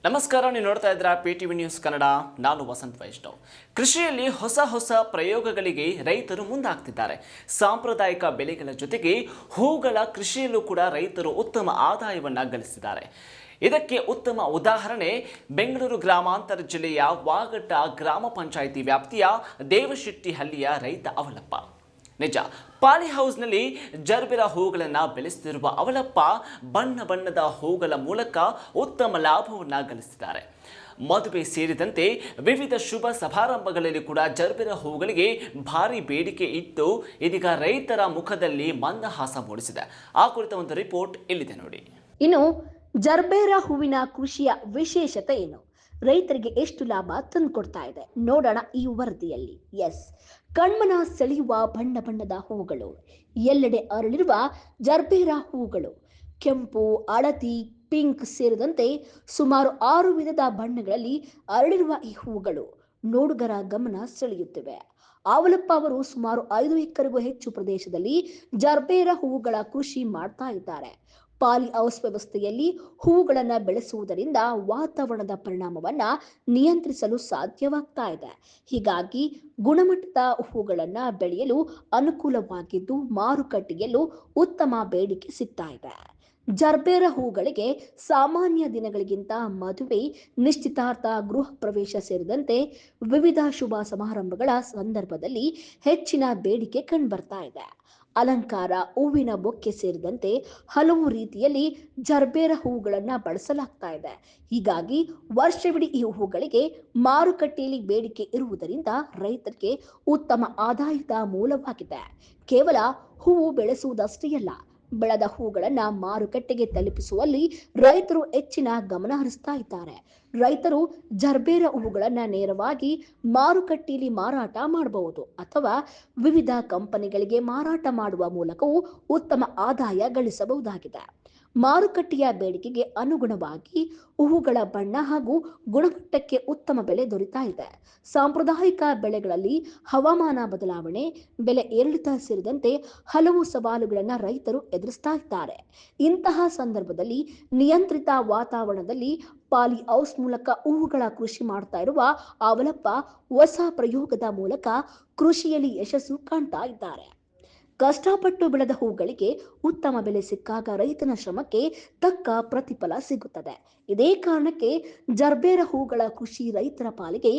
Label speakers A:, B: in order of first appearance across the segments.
A: ನಮಸ್ಕಾರ, ನೀವು ನೋಡ್ತಾ ಇದ್ದೀರಾ PTV ನ್ಯೂಸ್ ಕನ್ನಡ. ನಾನು ವಸಂತ್ ವೈಷ್ಣವ್. ಕೃಷಿಯಲ್ಲಿ ಹೊಸ ಪ್ರಯೋಗಗಳಿಗೆ ರೈತರು ಮುಂದಾಗ್ತಿದ್ದಾರೆ. ಸಾಂಪ್ರದಾಯಿಕ ಬೆಳೆಗಳ ಜೊತೆಗೆ ಹೂಗಳ ಕೃಷಿಯಲ್ಲೂ ಕೂಡ ರೈತರು ಉತ್ತಮ ಆದಾಯವನ್ನ ಗಳಿಸಿದ್ದಾರೆ. ಇದಕ್ಕೆ ಉತ್ತಮ ಉದಾಹರಣೆ ಬೆಂಗಳೂರು ಗ್ರಾಮಾಂತರ ಜಿಲ್ಲೆಯ ವಾಗಟ್ಟ ಗ್ರಾಮ ಪಂಚಾಯಿತಿ ವ್ಯಾಪ್ತಿಯ ದೇವಶೆಟ್ಟಿಹಳ್ಳಿಯ ರೈತ ಅವಲಪ್ಪ. ನಿಜ, ಪಾಲಿ ಹೌಸ್ನಲ್ಲಿ ಜರ್ಬೆರ ಹೂಗಳನ್ನು ಬೆಳೆಸುತ್ತಿರುವ ಅವಲಪ್ಪ ಬಣ್ಣದ ಹೂಗಳ ಮೂಲಕ ಉತ್ತಮ ಲಾಭವನ್ನು ಗಳಿಸಿದ್ದಾರೆ. ಮದುವೆ ಸೇರಿದಂತೆ ವಿವಿಧ ಶುಭ ಸಮಾರಂಭಗಳಲ್ಲಿ ಕೂಡ ಜರ್ಬೆರ ಹೂಗಳಿಗೆ ಭಾರಿ ಬೇಡಿಕೆ ಇದ್ದು ಇದೀಗ ರೈತರ ಮುಖದಲ್ಲಿ ಮಂದಹಾಸ ಮೂಡಿಸಿದೆ. ಆ ಕುರಿತ ಒಂದು ರಿಪೋರ್ಟ್ ಇಲ್ಲಿದೆ ನೋಡಿ.
B: ಇನ್ನು ಜರ್ಬೇರಾ ಹೂವಿನ ಕೃಷಿಯ ವಿಶೇಷತೆ ಏನು, ರೈತರಿಗೆ ಎಷ್ಟು ಲಾಭ ತಂದುಕೊಡ್ತಾ ಇದೆ ನೋಡೋಣ ಈ ವರದಿಯಲ್ಲಿ. ಕಣ್ಮನ ಸೆಳೆಯುವ ಬಣ್ಣದ ಹೂಗಳು, ಎಲ್ಲೆಡೆ ಅರಳಿರುವ ಜರ್ಬೇರಾ ಹೂಗಳು, ಕೆಂಪು, ಹಳದಿ, ಪಿಂಕ್ ಸೇರಿದಂತೆ ಸುಮಾರು 6 ವಿಧದ ಬಣ್ಣಗಳಲ್ಲಿ ಅರಳಿರುವ ಈ ಹೂಗಳು ನೋಡುಗರ ಗಮನ ಸೆಳೆಯುತ್ತಿವೆ. ಅವಲಪ್ಪ ಅವರು ಸುಮಾರು 5 ಎಕರೆಗೂ ಹೆಚ್ಚು ಪ್ರದೇಶದಲ್ಲಿ ಜರ್ಬೇರಾ ಹೂಗಳ ಕೃಷಿ ಮಾಡ್ತಾ ಇದ್ದಾರೆ. ಪಾಲಿ ಹೌಸ್ ವ್ಯವಸ್ಥೆಯಲ್ಲಿ ಹೂಗಳನ್ನು ಬೆಳೆಸುವುದರಿಂದ ವಾತಾವರಣದ ಪರಿಣಾಮವನ್ನ ನಿಯಂತ್ರಿಸಲು ಸಾಧ್ಯವಾಗ್ತಾ ಇದೆ. ಹೀಗಾಗಿ ಗುಣಮಟ್ಟದ ಹೂಗಳನ್ನ ಬೆಳೆಯಲು ಅನುಕೂಲವಾಗಿದ್ದು ಮಾರುಕಟ್ಟೆಯಲ್ಲೂ ಉತ್ತಮ ಬೇಡಿಕೆ ಸಿಗ್ತಾ ಇದೆ. ಜರ್ಬೇರಾ ಹೂಗಳಿಗೆ ಸಾಮಾನ್ಯ ದಿನಗಳಿಗಿಂತ ಮದುವೆ, ನಿಶ್ಚಿತಾರ್ಥ, ಗೃಹ ಪ್ರವೇಶ ಸೇರಿದಂತೆ ವಿವಿಧ ಶುಭ ಸಮಾರಂಭಗಳ ಸಂದರ್ಭದಲ್ಲಿ ಹೆಚ್ಚಿನ ಬೇಡಿಕೆ ಕಂಡುಬರ್ತಾ ಇದೆ. ಅಲಂಕಾರ, ಹೂವಿನ ಬೊಕ್ಕೆ ಸೇರಿದಂತೆ ಹಲವು ರೀತಿಯಲ್ಲಿ ಜರ್ಬೇರಾ ಹೂಗಳನ್ನು ಬಳಸಲಾಗ್ತಾ ಇದೆ. ಹೀಗಾಗಿ ವರ್ಷವಿಡೀ ಈ ಹೂಗಳಿಗೆ ಮಾರುಕಟ್ಟೆಯಲ್ಲಿ ಬೇಡಿಕೆ ಇರುವುದರಿಂದ ರೈತರಿಗೆ ಉತ್ತಮ ಆದಾಯದ ಮೂಲವಾಗಿದೆ. ಕೇವಲ ಹೂವು ಬೆಳೆಸುವುದಷ್ಟೇ ಅಲ್ಲ, ಬೆಳೆದ ಹೂಗಳನ್ನು ಮಾರುಕಟ್ಟೆಗೆ ತಲುಪಿಸುವಲ್ಲಿ ರೈತರು ಹೆಚ್ಚಿನ ಗಮನ ಹರಿಸ್ತಾ ಇದ್ದಾರೆ. ರೈತರು ಜರ್ಬೇರಾ ಹೂಗಳನ್ನು ನೇರವಾಗಿ ಮಾರುಕಟ್ಟೆಯಲ್ಲಿ ಮಾರಾಟ ಮಾಡಬಹುದು ಅಥವಾ ವಿವಿಧ ಕಂಪನಿಗಳಿಗೆ ಮಾರಾಟ ಮಾಡುವ ಮೂಲಕವೂ ಉತ್ತಮ ಆದಾಯ ಗಳಿಸಬಹುದಾಗಿದೆ. ಮಾರುಕಟ್ಟೆಯ ಬೇಡಿಕೆಗೆ ಅನುಗುಣವಾಗಿ ಹೂವುಗಳ ಬಣ್ಣ ಹಾಗೂ ಗುಣಮಟ್ಟಕ್ಕೆ ಉತ್ತಮ ಬೆಲೆ ದೊರೆತಾ ಇದೆ. ಸಾಂಪ್ರದಾಯಿಕ ಬೆಳೆಗಳಲ್ಲಿ ಹವಾಮಾನ ಬದಲಾವಣೆ, ಬೆಲೆ ಏರಿಳಿತ ಸೇರಿದಂತೆ ಹಲವು ಸವಾಲುಗಳನ್ನು ರೈತರು ಎದುರಿಸ್ತಾ ಇದ್ದಾರೆ. ಇಂತಹ ಸಂದರ್ಭದಲ್ಲಿ ನಿಯಂತ್ರಿತ ವಾತಾವರಣದಲ್ಲಿ ಪಾಲಿ ಹೌಸ್ ಮೂಲಕ ಹೂವುಗಳ ಕೃಷಿ ಮಾಡ್ತಾ ಇರುವ ಅವಲಪ್ಪ ಹೊಸ ಪ್ರಯೋಗದ ಮೂಲಕ ಕೃಷಿಯಲ್ಲಿ ಯಶಸ್ಸು ಕಾಣ್ತಾ ಇದ್ದಾರೆ. ಕಷ್ಟಪಟ್ಟು ಬೆಳೆದ ಹೂಗಳಿಗೆ ಉತ್ತಮ ಬೆಲೆ ಸಿಕ್ಕಾಗ ರೈತನ ಶ್ರಮಕ್ಕೆ ತಕ್ಕ ಪ್ರತಿಫಲ ಸಿಗುತ್ತದೆ. ಇದೇ ಕಾರಣಕ್ಕೆ ಜರ್ಬೇರಾ ಹೂಗಳ ಕೃಷಿ ರೈತರ ಪಾಲಿಗೆ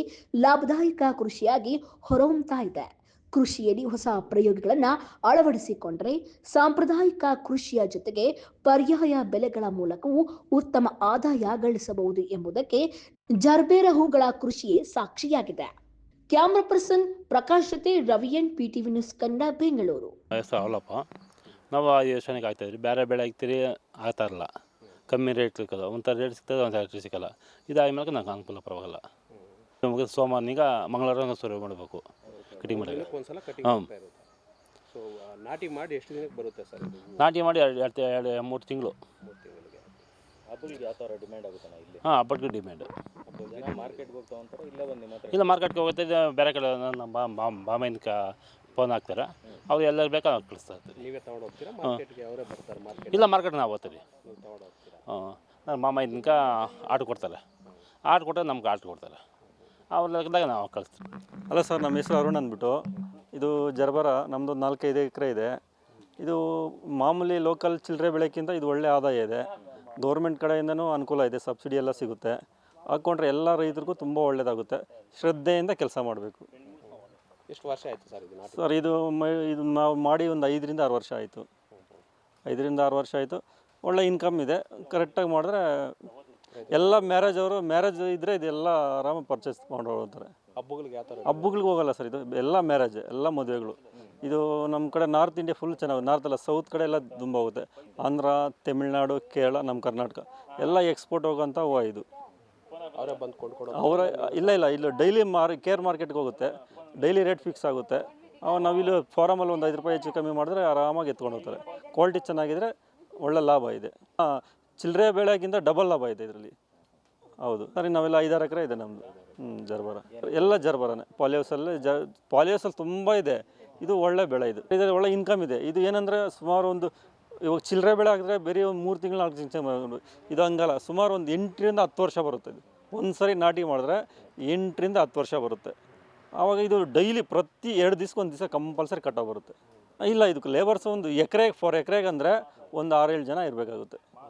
B: ಲಾಭದಾಯಕ ಕೃಷಿಯಾಗಿ ಹೊರಹೊಮ್ಮುತ್ತಾ ಇದೆ. ಕೃಷಿಯಲ್ಲಿ ಹೊಸ ಪ್ರಯೋಗಗಳನ್ನು ಅಳವಡಿಸಿಕೊಂಡರೆ ಸಾಂಪ್ರದಾಯಿಕ ಕೃಷಿಯ ಜೊತೆಗೆ ಪರ್ಯಾಯ ಬೆಳೆಗಳ ಮೂಲಕವೂ ಉತ್ತಮ ಆದಾಯ ಗಳಿಸಬಹುದು ಎಂಬುದಕ್ಕೆ ಜರ್ಬೇರಾ ಹೂಗಳ ಕೃಷಿಯೇ ಸಾಕ್ಷಿಯಾಗಿದೆ. ಕ್ಯಾಮ್ರಾ ಪರ್ಸನ್ ಪ್ರಕಾಶ್ ಜೊತೆ ರವಿಯನ್, PTV ನ್ಯೂಸ್ ಕನ್ನಡ, ಬೆಂಗಳೂರು.
C: ಅವಲಪ್ಪ ನಾವು ಯೋಚನೆಗೆ ಆಗ್ತಾಯಿದ್ರಿ, ಬೇರೆ ಬೆಳೆ ಹಾಕ್ತೀರಿ ಆಗ್ತಾ ಇರಲ್ಲ, ಕಮ್ಮಿ ರೇಟ್ ಸಿಕ್ಕಲ್ಲ, ಒಂಥರ ರೇಟ್ ಸಿಗ್ತದೆ, ಒಂಥರ ರೇಟ್ ಸಿಕ್ಕಲ್ಲ. ಇದಾದ ಮೇಲೆ ನಂಗೆ ಅನುಕೂಲ ಪರವಾಗಿಲ್ಲ. ನಮಗೆ ಸೋಮವಾರನೀಗ ಮಂಗಳವಾರ ಶುರು ಮಾಡಬೇಕು ಕಟಿಂಗ್ ಮಾಡಿ.
D: ನಾಟಿ ಮಾಡಿ ಎಷ್ಟು ದಿನಕ್ಕೆ ಬರುತ್ತೆ ಸರ್?
C: ನಾಟಿ ಮಾಡಿ 2-3 ತಿಂಗಳು.
D: ಹಬ್ಬಗಳಿಗೆ ಯಾವ ಥರ ಡಿಮ್ಯಾಂಡ್ ಆಗುತ್ತಾನೆ ಇಲ್ಲಿ?
C: ಹಬ್ಬಕ್ಕೆ ಡಿಮ್ಯಾಂಡು.
D: ಮಾರ್ಕೆಟ್ಗೆ ಹೋಗ್ತಾ ಅಂತಾರೆ, ಇಲ್ಲ ಒಂದು ನಿಮ್ಮ ಹತ್ರ?
C: ಇಲ್ಲ, ಮಾರ್ಕೆಟ್ಗೆ ಹೋಗುತ್ತೆ. ಬೇರೆ ಕಡೆ ನಮ್ಮ ಬಾಮೈಂದ ಫೋನ್ ಹಾಕ್ತಾರೆ, ಅವ್ರು ಎಲ್ಲರೂ ಬೇಕಾದ್ರೆ ಕಳಿಸ್ತಾ ಇರ್ತೀವಿ.
D: ನೀವೇ ತಗೊಂಡು ಹೋಗ್ತೀರಾ ಮಾರ್ಕೆಟ್ಗೆ? ಅವರೇ ಬರ್ತಾರೆ ಮಾರ್ಕೆಟ್?
C: ಇಲ್ಲ, ಮಾರ್ಕೆಟ್ ನಾವು ಹೋಗ್ತೀವಿ.
D: ನೀವು ತಗೊಂಡು ಹೋಗ್ತೀರಾ?
C: ನನ್ನ ಮಾಮೈದನ್ಕ ಆಟೋ ಕೊಡ್ತಾರೆ, ಆಟೋ ಕೊಟ್ಟರೆ ನಮ್ಗೆ ಆಟೋ ಕೊಡ್ತಾರೆ, ಅವ್ರ ಲೆಕ್ಕದಾಗ ನಾವು ಕಳಿಸ್ತೀವಿ.
E: ಅಲ್ಲ ಸರ್, ನಮ್ಮ ಹೆಸರು ಅರುಣ್ ಅಂದ್ಬಿಟ್ಟು. ಇದು ಜರ್ಬೇರಾ ನಮ್ಮದು 4-5 ಎಕರೆ ಇದೆ. ಇದು ಮಾಮೂಲಿ ಲೋಕಲ್ ಚಿಲ್ಲರೆ ಬೆಳೆಕ್ಕಿಂತ ಇದು ಒಳ್ಳೆ ಆದಾಯ ಇದೆ. ಗೌರ್ಮೆಂಟ್ ಕಡೆಯಿಂದನೂ ಅನುಕೂಲ ಇದೆ, ಸಬ್ಸಿಡಿ ಎಲ್ಲ ಸಿಗುತ್ತೆ. ಹಾಕ್ಕೊಂಡ್ರೆ ಎಲ್ಲ ರೈತರಿಗೂ ತುಂಬ ಒಳ್ಳೆಯದಾಗುತ್ತೆ. ಶ್ರದ್ಧೆಯಿಂದ ಕೆಲಸ ಮಾಡಬೇಕು.
D: ಎಷ್ಟು ವರ್ಷ ಆಯಿತು ಸರ್ ಇದು?
E: ಸರ್ ಇದು ನಾವು ಮಾಡಿ ಒಂದು 5-6 ವರ್ಷ ಆಯಿತು. 5-6 ವರ್ಷ ಆಯಿತು. ಒಳ್ಳೆ ಇನ್ಕಮ್ ಇದೆ. ಕರೆಕ್ಟಾಗಿ ಮಾಡಿದ್ರೆ ಎಲ್ಲ ಮ್ಯಾರೇಜ್ ಇದ್ದರೆ ಇದೆಲ್ಲ ಆರಾಮಾಗಿ ಪರ್ಚೇಸ್ ಮಾಡಿ ಹೋಗ್ತಾರೆ.
D: ಹಬ್ಬಗಳಿಗೆ ಯಾವ ಥರ?
E: ಹಬ್ಬಗಳಿಗೆ ಹೋಗಲ್ಲ ಸರ್, ಇದು ಎಲ್ಲ ಮ್ಯಾರೇಜ್, ಎಲ್ಲ ಮದುವೆಗಳು. ಇದು ನಮ್ಮ ಕಡೆ ನಾರ್ತ್ ಇಂಡಿಯಾ ಫುಲ್ ಚೆನ್ನಾಗಿ, ನಾರ್ತ್ ಅಲ್ಲ ಸೌತ್ ಕಡೆ ಎಲ್ಲ ತುಂಬ ಹೋಗುತ್ತೆ. ಆಂಧ್ರ, ತಮಿಳ್ನಾಡು, ಕೇರಳ, ನಮ್ಮ ಕರ್ನಾಟಕ ಎಲ್ಲ ಎಕ್ಸ್ಪೋರ್ಟ್ ಹೋಗೋಂಥ ಹೂವು ಇದು.
D: ಅವರೇ ಬಂದು ಕೊಂಡ್ಕೊಡೋ?
E: ಇಲ್ಲ ಡೈಲಿ ಕೇರ್ ಮಾರ್ಕೆಟ್ಗೆ ಹೋಗುತ್ತೆ. ಡೈಲಿ ರೇಟ್ ಫಿಕ್ಸ್ ಆಗುತ್ತೆ. ನಾವಿಲ್ಲಿ ಫಾರಮಲ್ಲಿ ಒಂದು 5 ರೂಪಾಯಿ ಹೆಚ್ಚು ಕಮ್ಮಿ ಮಾಡಿದ್ರೆ ಆರಾಮಾಗಿ ಎತ್ಕೊಂಡು ಹೋಗ್ತಾರೆ. ಕ್ವಾಲಿಟಿ ಚೆನ್ನಾಗಿದ್ರೆ ಒಳ್ಳೆ ಲಾಭ ಇದೆ. ಚಿಲ್ಲರೆ ಬೆಳೆಗಿಂತ ಡಬಲ್ ಲಾಭ ಇದೆ ಇದರಲ್ಲಿ. ಹೌದು ಸರಿ, ನಾವೆಲ್ಲ 5-6 ಎಕರೆ ಇದೆ ನಮ್ಮದು. ಜರ್ಬೇರಾ ಎಲ್ಲ ಜರ್ಬೇರಾನೇ. ಪಾಲಿಹೌಸಲ್ಲಿ ತುಂಬ ಇದೆ. ಇದು ಒಳ್ಳೆ ಬೆಳೆ, ಇದರಲ್ಲಿ ಒಳ್ಳೆ ಇನ್ಕಮ್ ಇದೆ. ಇದು ಏನಂದರೆ ಸುಮಾರು ಒಂದು ಇವಾಗ ಚಿಲ್ಲರೆ ಬೆಳೆ ಆಗಿದ್ರೆ ಬೇರೆ ಒಂದು 3 ತಿಂಗಳು 4 ತಿಂಗಳು ಇದು ಹಂಗಲ್ಲ, ಸುಮಾರು ಒಂದು 8 ರಿಂದ 10 ವರ್ಷ ಬರುತ್ತೆ ಇದು. ಒಂದು ಸರಿ ನಾಟಿ ಮಾಡಿದ್ರೆ 8 ರಿಂದ 10 ವರ್ಷ ಬರುತ್ತೆ. ಆವಾಗ ಇದು ಡೈಲಿ ಪ್ರತಿ 2 ದಿವ್ಸಕ್ಕೆ ಒಂದು ದಿವಸ ಕಂಪಲ್ಸರಿ ಕಟಾವು ಬರುತ್ತೆ. ಇಲ್ಲ, ಇದಕ್ಕೆ ಲೇಬರ್ಸ್ ಒಂದು ಎಕರೆಗೆ ಅಂದರೆ ಒಂದು 6-7 ಜನ ಇರಬೇಕಾಗುತ್ತೆ.